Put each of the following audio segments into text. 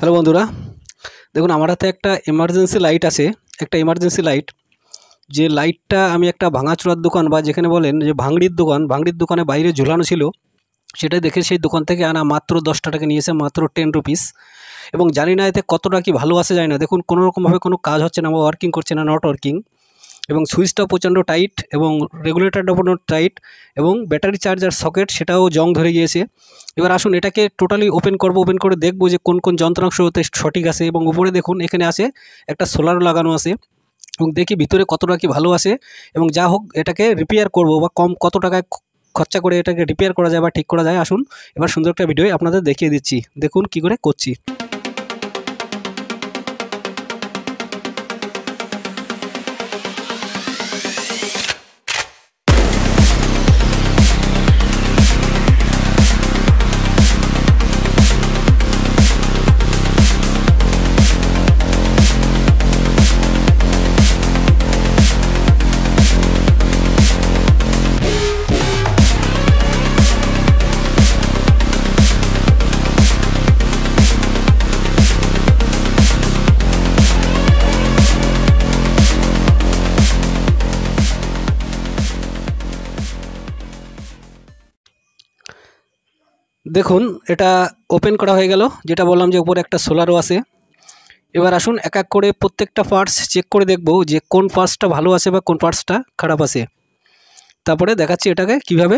Hello বন্ধুরা, দেখুন আমার হাতে একটা এমার্জেন্সি লাইট আছে। একটা এমার্জেন্সি লাইট, যে লাইটটা আমি একটা ভাঙাচোরার দোকান বা যেখানে বলেন যে ভাঙড়ির দোকানে বাইরে ঝুলানো ছিল। সেটা দেখে সেই দোকান থেকে আনা, মাত্র 10টা টাকা নিয়েছে, মাত্র 10 রুপিস। এবং জানি না এতে কতটা কি ভালো আসে যায় না। দেখুন কোনোরকমভাবে কোনো কাজ হচ্ছে না বা ওয়ার্কিং করছে না, নট ওয়ার্কিং। এবং সুইচটাও প্রচণ্ড টাইট এবং রেগুলেটরটাও প্রচণ্ড টাইট এবং ব্যাটারি চার্জার সকেট সেটাও জং ধরে গিয়েছে। এবার আসুন এটাকে টোটালি ওপেন করব, ওপেন করে দেখব যে কোন কোন যন্ত্রাংশ ওতে সঠিক আছে। এবং উপরে দেখুন এখানে আছে একটা সোলার লাগানো আছে, এবং দেখি ভিতরে কতটা কি ভালো আছে। এবং যা হোক এটাকে রিপেয়ার করব বা কত টাকায় খরচা করে এটাকে রিপেয়ার করা যায় বা ঠিক করা যায়। আসুন এবার সুন্দর একটা ভিডিও আপনাদের দেখিয়ে দিচ্ছি, দেখুন কি করে করছি। দেখুন এটা ওপেন করা হয়ে গেল, যেটা বললাম যে উপরে একটা সোলারও আছে। এবার আসুন এক এক করে প্রত্যেকটা পার্টস চেক করে দেখব যে কোন পার্টসটা ভালো আছে বা কোন পার্টসটা খারাপ আছে। তারপরে দেখাচ্ছি এটাকে কিভাবে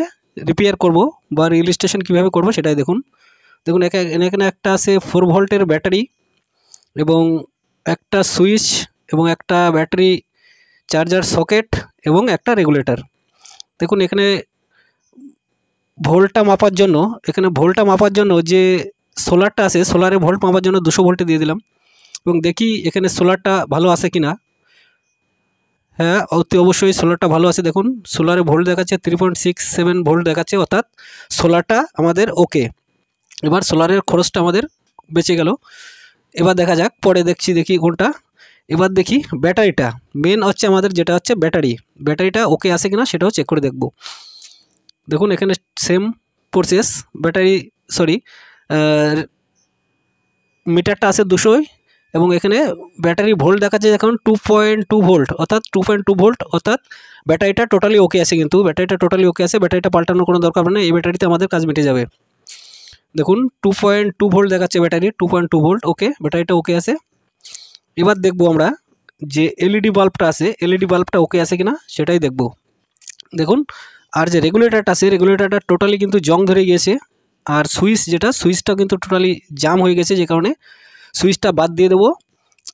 রিপেয়ার করব বা রেজিস্ট্রেশন কীভাবে করব সেটাই দেখুন। দেখুন এখানে একটা আছে 4 ভোল্টের ব্যাটারি এবং একটা সুইচ এবং একটা ব্যাটারি চার্জার সকেট এবং একটা রেগুলেটর। দেখুন এখানে ভোল্টটা মাপার জন্য যে সোলারটা আছে, সোলারে ভোল্ট মাপার জন্য 200 ভোল্টে দিয়ে দিলাম। এবং দেখি এখানে সোলারটা ভালো আছে কি না। হ্যাঁ, অতি অবশ্যই সোলারটা ভালো আছে। দেখুন সোলারে ভোল্ট দেখাচ্ছে 3.67 ভোল্ট দেখাচ্ছে, অর্থাৎ সোলারটা আমাদের ওকে। এবার সোলারের খরচটা আমাদের বেঁচে গেল। এবার দেখা যাক পরে দেখি কোনটা। এবার দেখি ব্যাটারিটা, মেন হচ্ছে আমাদের যেটা হচ্ছে ব্যাটারিটা ওকে আছে কিনা সেটাও চেক করে দেখব। দেখুন এখানে সেম প্রসেস, মিটারটা আছে 200 এবং এখানে ব্যাটারি ভোল্ট দেখাচ্ছে এখন 2.2 ভোল্ট, অর্থাৎ 2.2 ভোল্ট, অর্থাৎ ব্যাটারিটা টোটালি ওকে আছে। কিন্তু ব্যাটারিটা টোটালি ওকে আছে, ব্যাটারিটা পাল্টানোর কোনো দরকার নেই, এই ব্যাটারিতে আমাদের কাজ মিটে যাবে। দেখুন 2.2 ভোল্ট দেখাচ্ছে ব্যাটারি, 2.2 ভোল্ট, ওকে, ব্যাটারিটা ওকে আছে। এবার দেখব আমরা যে এলইডি বাল্বটা আছে, এলইডি বাল্বটা ওকে আছে কিনা সেটাই দেখব। দেখুন আর যে রেগুলেটরটা আছে, রেগুলেটরটা টোটালি কিন্তু জং ধরে গিয়েছে। আর সুইচটা কিন্তু টোটালি জাম হয়ে গেছে, যে কারণে সুইচটা বাদ দিয়ে দেবো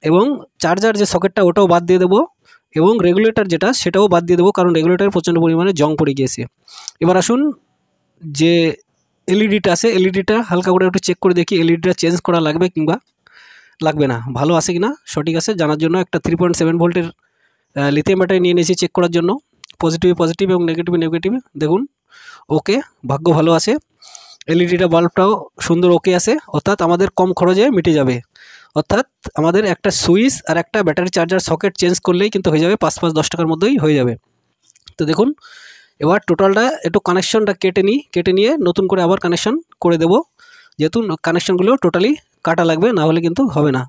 এবং চার্জার যে সকেটটা ওটাও বাদ দিয়ে দেবো এবং রেগুলেটর যেটা সেটাও বাদ দিয়ে দেবো, কারণ রেগুলেটর প্রচণ্ড পরিমাণে জং পড়ে গিয়েছে। এবার আসুন যে এলইডিটা আছে, এলইডিটা হালকা করে একটু চেক করে দেখি এলইডিটা চেঞ্জ করা লাগবে কিংবা লাগবে না, ভালো আছে কিনা সঠিক আছে জানার জন্য একটা 3.7 ভোল্টের লিথিয়াম ব্যাটারি নিয়ে নিয়েছি চেক করার জন্য। পজিটিভ এবং নেগেটিভ। দেখুন ওকে, ভাগ্য ভালো আছে। এলইডিটা বাল্বটাও সুন্দর ওকে আছে, অর্থাৎ আমাদের কম খরচে মিটে যাবে। অর্থাৎ আমাদের একটা সুইচ আর একটা ব্যাটারি চার্জার সকেট চেঞ্জ করলেই কিন্তু হয়ে যাবে, 5-10 টাকার মধ্যেই হয়ে যাবে। তো দেখুন এবার টোটালটা একটু কানেকশনটা কেটে নিয়ে নতুন করে আবার কানেকশন করে দেব, যেহেতু কানেকশনগুলো টোটালি কাটা লাগবে, না হলে কিন্তু হবে না।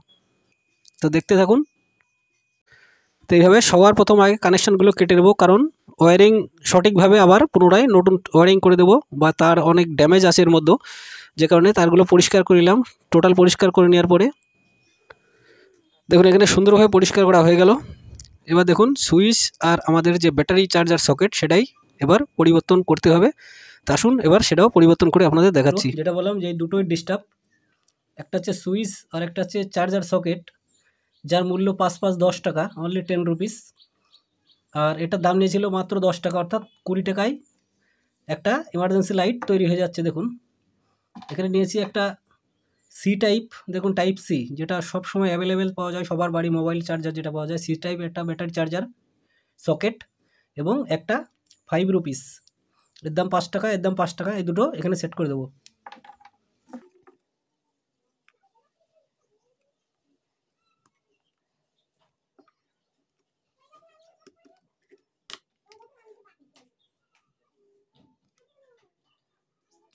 তো দেখতে থাকুন। তো এইভাবে সবার প্রথম আগে কানেকশানগুলো কেটে নেব, কারণ ওয়্যারিং সঠিকভাবে আবার পুনরায় নতুন ওয়্যারিং করে দেবো, বা তার অনেক ড্যামেজ আছে এর মধ্যে, যে কারণে তারগুলো পরিষ্কার করে নিলাম। টোটাল পরিষ্কার করে নেওয়ার পরে দেখুন এখানে সুন্দরভাবে পরিষ্কার করা হয়ে গেল। এবার দেখুন সুইচ আর আমাদের যে ব্যাটারি চার্জার সকেট সেটাই এবার পরিবর্তন করতে হবে। তা আসুন এবার সেটাও পরিবর্তন করে আপনাদের দেখাচ্ছি। যেটা বললাম যে দুটোই ডিস্টার্ব, একটা হচ্ছে সুইচ আর একটা হচ্ছে চার্জার সকেট, যার মূল্য 5-10 টাকা, অনলি 10 রুপিস। আর এটার দাম নিয়েছিল মাত্র 10 টাকা, অর্থাৎ 20 টাকায় একটা এমার্জেন্সি লাইট তৈরি হয়ে যাচ্ছে। দেখুন এখানে নিয়েছি একটা সি টাইপ, দেখুন টাইপ সি, যেটা সব সময় অ্যাভেলেবেল পাওয়া যায় সবার বাড়ি, মোবাইল চার্জার যেটা পাওয়া যায়, সি টাইপ একটা ব্যাটারি চার্জার সকেট, এবং একটা 5 রুপিস, এর দাম 5 টাকা, এর দাম 5 টাকা, এই দুটো এখানে সেট করে দেবো।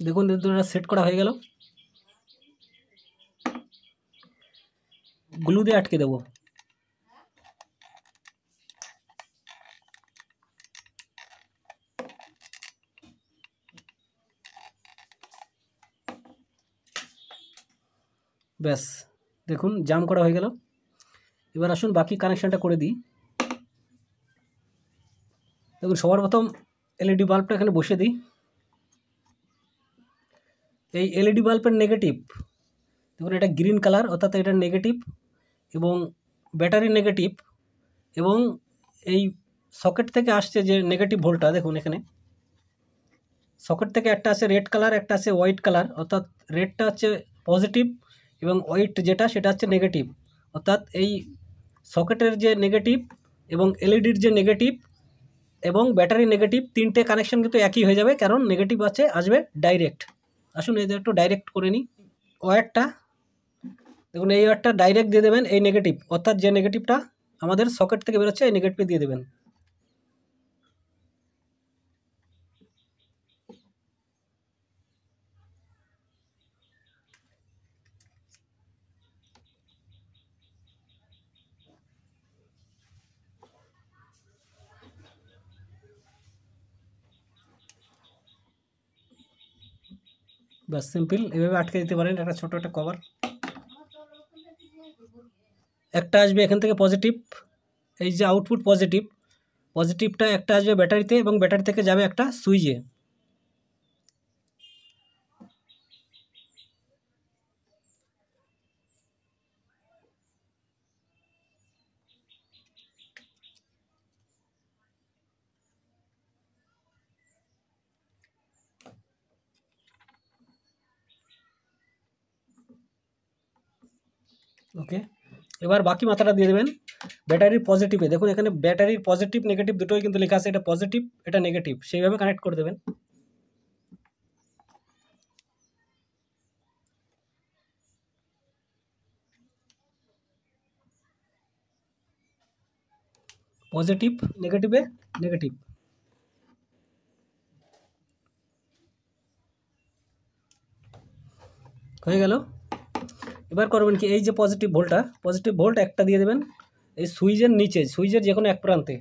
দেখুন দুটো সেট করা হয়ে গেল। গ্লু দিয়ে আটকে দেবো। ব্যাস দেখুন জাম করা হয়ে গেল। এবার আসুন বাকি কানেকশানটা করে দিই। দেখুন সবার প্রথম এলইডি বাল্বটা এখানে বসিয়ে দিই। এই এলইডি বাল্বের নেগেটিভ দেখুন এটা গ্রিন কালার, অর্থাৎ এটা নেগেটিভ, এবং ব্যাটারি নেগেটিভ, এবং এই সকেট থেকে আসছে যে নেগেটিভ ভোল্টটা দেখুন এখানে সকেট থেকে একটা আছে রেড কালার, একটা আছে হোয়াইট কালার, অর্থাৎ রেডটা হচ্ছে পজিটিভ এবং হোয়াইট যেটা সেটা হচ্ছে নেগেটিভ। অর্থাৎ এই সকেটের যে নেগেটিভ এবং এলইডির যে নেগেটিভ এবং ব্যাটারি নেগেটিভ তিনটে কানেকশন কিন্তু একই হয়ে যাবে, কারণ নেগেটিভ আসবে ডাইরেক্ট। আসুন এই একটু ডাইরেক্ট করে নিই। ওয়্যারটা দেখুন এই ওয়্যারটা ডাইরেক্ট দিয়ে দেবেন এই নেগেটিভ, অর্থাৎ যে নেগেটিভটা আমাদের সকেট থেকে বেরোচ্ছে এই নেগেটিভে দিয়ে দেবেন। বাস সিম্পল, এভাবে আটকে দিতে পারেন একটা ছোটো একটা কভার। একটা আসবে এখান থেকে পজিটিভ, এই যে আউটপুট পজিটিভ, পজিটিভটা একটা আসবে ব্যাটারিতে এবং ব্যাটারি থেকে যাবে একটা সুইচে। ওকে, এবার বাকি মাথাটা দিয়ে দেবেন ব্যাটারির পজিটিভে। দেখুন এখানে ব্যাটারির পজিটিভ নেগেটিভ দুটোই কিন্তু লেখা আছে, এটা পজিটিভ এটা নেগেটিভ, সেইভাবে কানেক্ট করে দেবেন। পজিটিভ নেগেটিভে নেগেটিভ। হয়ে গেল। এবার করবেন কি, এই যে পজিটিভ ভোল্ট একটা দিয়ে দেবেন এই সুইচের নিচে, সুইচের যে কোনো এক প্রান্তে,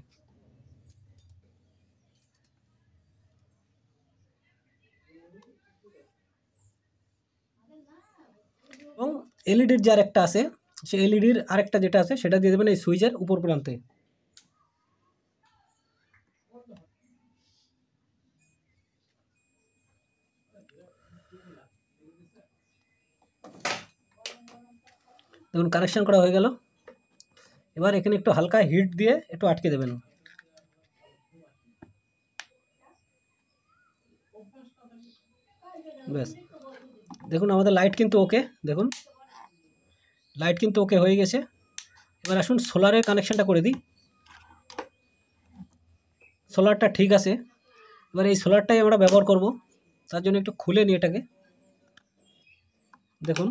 এবং এলইডির যে আরেকটা আছে সেই এলইডির আরেকটা যেটা আছে সেটা দিয়ে দেবেন এই সুইচের উপর প্রান্তে। দেখুন কানেকশান করা হয়ে গেল। এবার এখানে একটু হালকা হিট দিয়ে একটু আটকে দেবেন। ব্যাস দেখুন আমাদের লাইট কিন্তু ওকে, দেখুন লাইট কিন্তু ওকে হয়ে গেছে। এবার আসুন সোলারের কানেকশানটা করে দিই। সোলারটা ঠিক আছে, এবার এই সোলারটাই আমরা ব্যবহার করব, তার জন্য একটু খুলে নিই এটাকে। দেখুন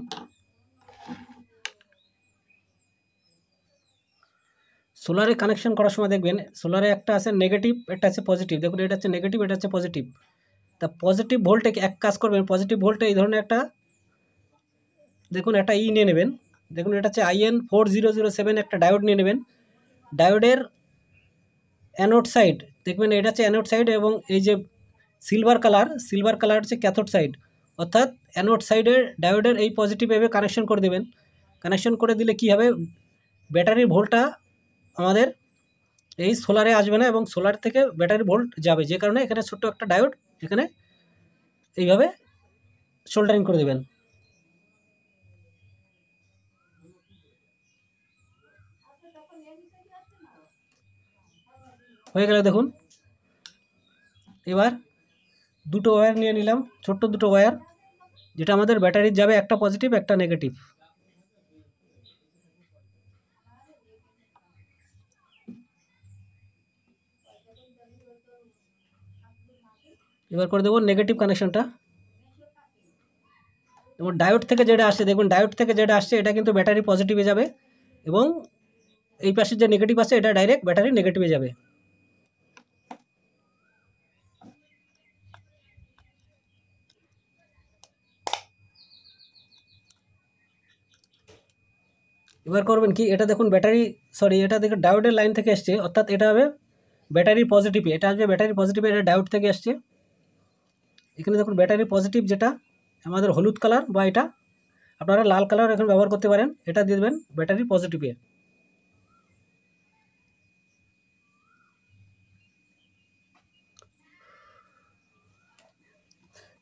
সোলারে কানেকশন করার সময় দেখবেন সোলারে একটা আছে নেগেটিভ একটা আছে পজিটিভ। দেখুন এটা হচ্ছে নেগেটিভ এটা হচ্ছে পজিটিভ। তা পজিটিভ ভোল্টে এক কাজ করবেন, পজিটিভ ভোল্টে এই ধরনের একটা দেখুন একটা নিয়ে নেবেন। দেখুন এটা হচ্ছে IN4007 একটা ডায়োড নিয়ে নেবেন। ডায়োডের অ্যানোড সাইড দেখবেন এটা হচ্ছে অ্যানোড সাইড, এবং এই যে সিলভার কালার হচ্ছে ক্যাথোড সাইড, অর্থাৎ অ্যানোড সাইডের ডায়োডের এই পজিটিভ এভাবে কানেকশন করে দেবেন। কানেকশন করে দিলে কি হবে, ব্যাটারির ভোল্টটা আমাদের এই সোলারে আসবে না এবং সোলার থেকে ব্যাটারি ভোল্ট যাবে, যে কারণে এখানে ছোট্ট একটা ডায়োড এখানে এইভাবে সোল্ডারিং করে দেবেন। হয়ে গেল দেখুন। এবার দুটো ওয়্যার নিয়ে নিলাম, ছোট্ট দুটো ওয়্যার, যেটা আমাদের ব্যাটারির যাবে, একটা পজিটিভ একটা নেগেটিভ। এবার করে দেবো নেগেটিভ কানেকশনটা। এবং ডায়োড থেকে যেটা আসছে দেখুন ডায়োড থেকে যেটা আসছে এটা কিন্তু ব্যাটারি পজিটিভে যাবে, এবং এই পাশের যে নেগেটিভ আছে এটা ডাইরেক্ট ব্যাটারি নেগেটিভে যাবে। এবার করবেন কি, এটা দেখুন ব্যাটারি, সরি এটা দেখুন ডায়োডের লাইন থেকে এসছে, অর্থাৎ এটা হবে ব্যাটারি পজিটিভে, এটা আসবে ব্যাটারি পজিটিভে, এটা ডায়োড থেকে আসছে। এখানে দেখুন ব্যাটারি পজিটিভ যেটা আমাদের হলুদ কালার, বা এটা আপনারা লাল কালার এখন ব্যবহার করতে পারেন, এটা দিয়ে দেবেন ব্যাটারি পজিটিভে।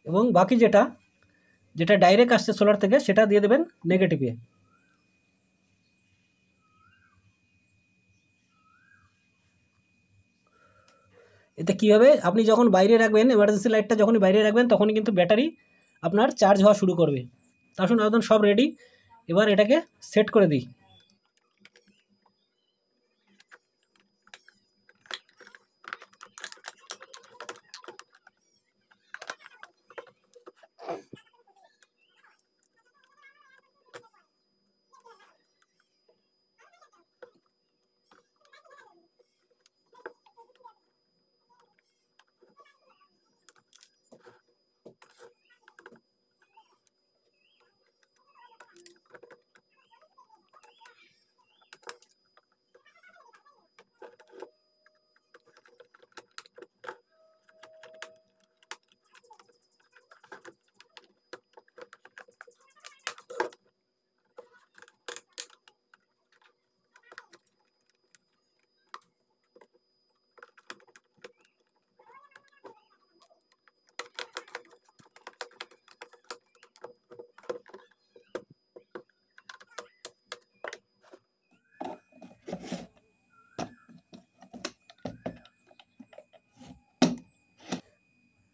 এবং বাকি যেটা যেটা ডাইরেক্ট আসছে সোলার থেকে সেটা দিয়ে দেবেন নেগেটিভে। এতে কী হবে, আপনি যখন বাইরে রাখবেন, এমার্জেন্সি লাইটটা যখনই বাইরে রাখবেন তখনই কিন্তু ব্যাটারি আপনার চার্জ হওয়া শুরু করবে। আসুন একদম সব রেডি, এবার এটাকে সেট করে দিই।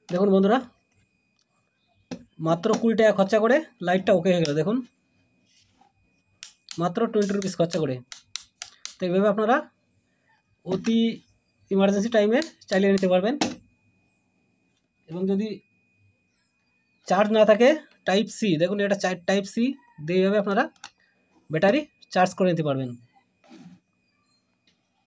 দেখুন বন্ধুরা, মাত্র 20 টাকা খরচা করে লাইটটা ওকে হয়ে গেল। দেখুন মাত্র 20 রুপিস খরচা করে। তো এইভাবে আপনারা অতি ইমার্জেন্সি টাইমে চালিয়ে নিতে পারবেন। এবং যদি চার্জ না থাকে, টাইপ সি, দেখুন এটা টাইপ সি দিয়ে এইভাবে আপনারা ব্যাটারি চার্জ করে নিতে পারবেন।